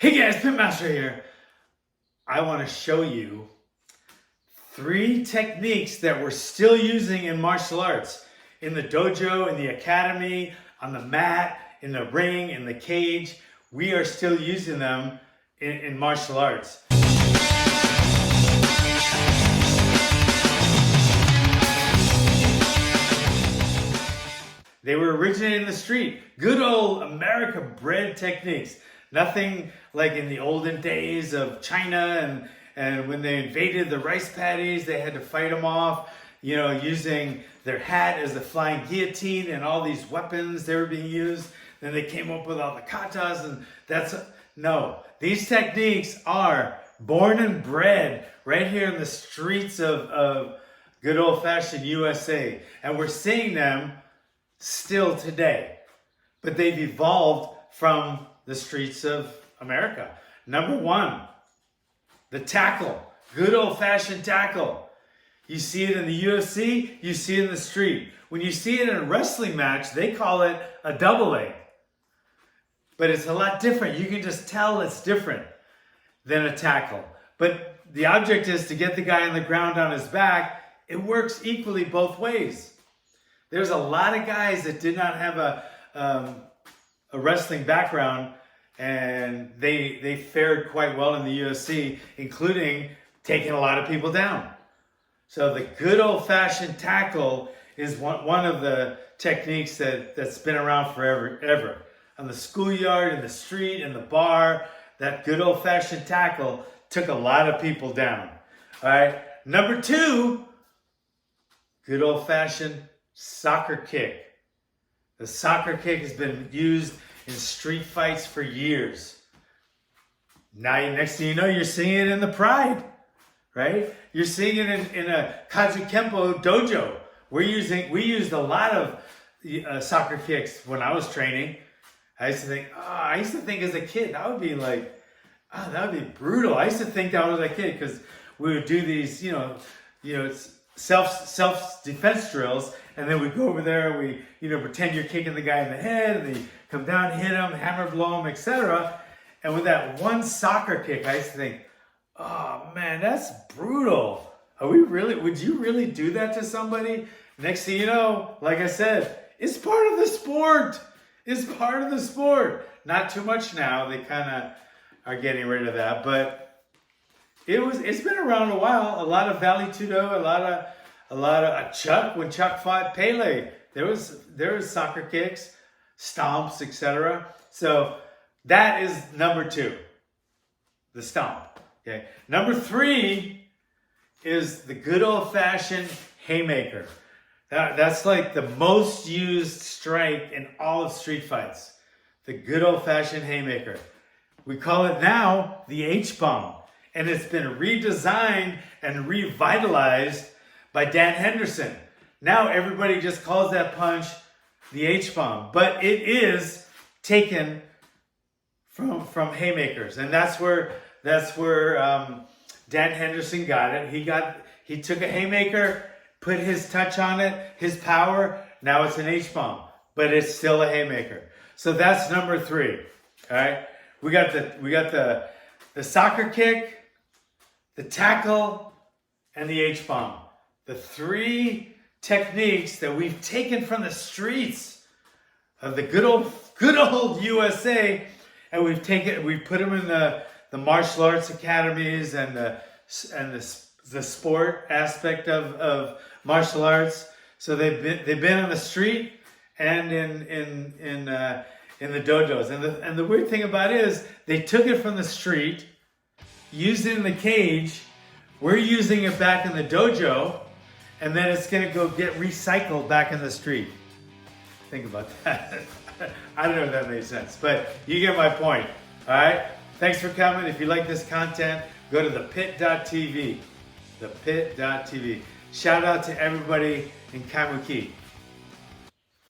Hey guys, Pitmaster here. I want to show you 3 techniques that we're still using in martial arts. In the dojo, in the academy, on the mat, in the ring, in the cage. We are still using them in martial arts. They were originated in the street. Good old America-bred techniques. Nothing like in the olden days of China and when they invaded the rice paddies, they had to fight them off, you know, using their hat as the flying guillotine and all these weapons they were being used. Then they came up with all the katas and no. These techniques are born and bred right here in the streets of good old-fashioned USA. And we're seeing them still today. But they've evolved from the streets of America. Number 1, the tackle. Good old-fashioned tackle. You see it in the UFC, you see it in the street. When you see it in a wrestling match, they call it a double leg. But it's a lot different. You can just tell it's different than a tackle. But the object is to get the guy on the ground on his back. It works equally both ways. There's a lot of guys that did not have a wrestling background, and they fared quite well in the UFC, including taking a lot of people down. So the good old-fashioned tackle is one of the techniques that's been around forever, ever. On the schoolyard, in the street, in the bar, that good old-fashioned tackle took a lot of people down. All right. Number 2, good old-fashioned soccer kick. The soccer kick has been used in street fights for years. Now, next thing you know, you're seeing it in the Pride, right? You're seeing it in a Kaiju Kempo dojo. We used a lot of soccer kicks when I was training. I used to think as a kid, that would be like, that would be brutal. I used to think that was a kid because we would do these, self-defense drills, and then we go over there and we, pretend you're kicking the guy in the head, and then you come down, hit him, hammer blow him, etc. And with that one soccer kick, I used to think, oh man, that's brutal. Would you really do that to somebody? Next thing you know, like I said, it's part of the sport. It's part of the sport. Not too much now. They kind of are getting rid of that, but it's been around a while. A lot of Vale Tudo, a lot of Chuck. When Chuck fought Pele, there was soccer kicks, stomps, etc. So that is number 2, the stomp. Okay. Number 3 is the good old-fashioned haymaker. That's like the most used strike in all of street fights. The good old-fashioned haymaker. We call it now the H-bomb. And it's been redesigned and revitalized by Dan Henderson. Now everybody just calls that punch the H-bomb. But it is taken from haymakers. And that's where Dan Henderson got it. He took a haymaker, put his touch on it, his power. Now it's an H-bomb, but it's still a haymaker. So that's number 3. All right. We got the soccer kick, the tackle, and the H-bomb. The 3 techniques that we've taken from the streets of the good old USA, and we've put them in the martial arts academies and the sport aspect of martial arts. So they've been on the street and in the dojos. And the weird thing about it is they took it from the street, used it in the cage. We're using it back in the dojo, and then it's going to go get recycled back in the street. Think about that. I don't know if that makes sense, but you get my point. All right. Thanks for coming. If you like this content, go to thepit.tv. Thepit.tv. Shout out to everybody in Kaimuki.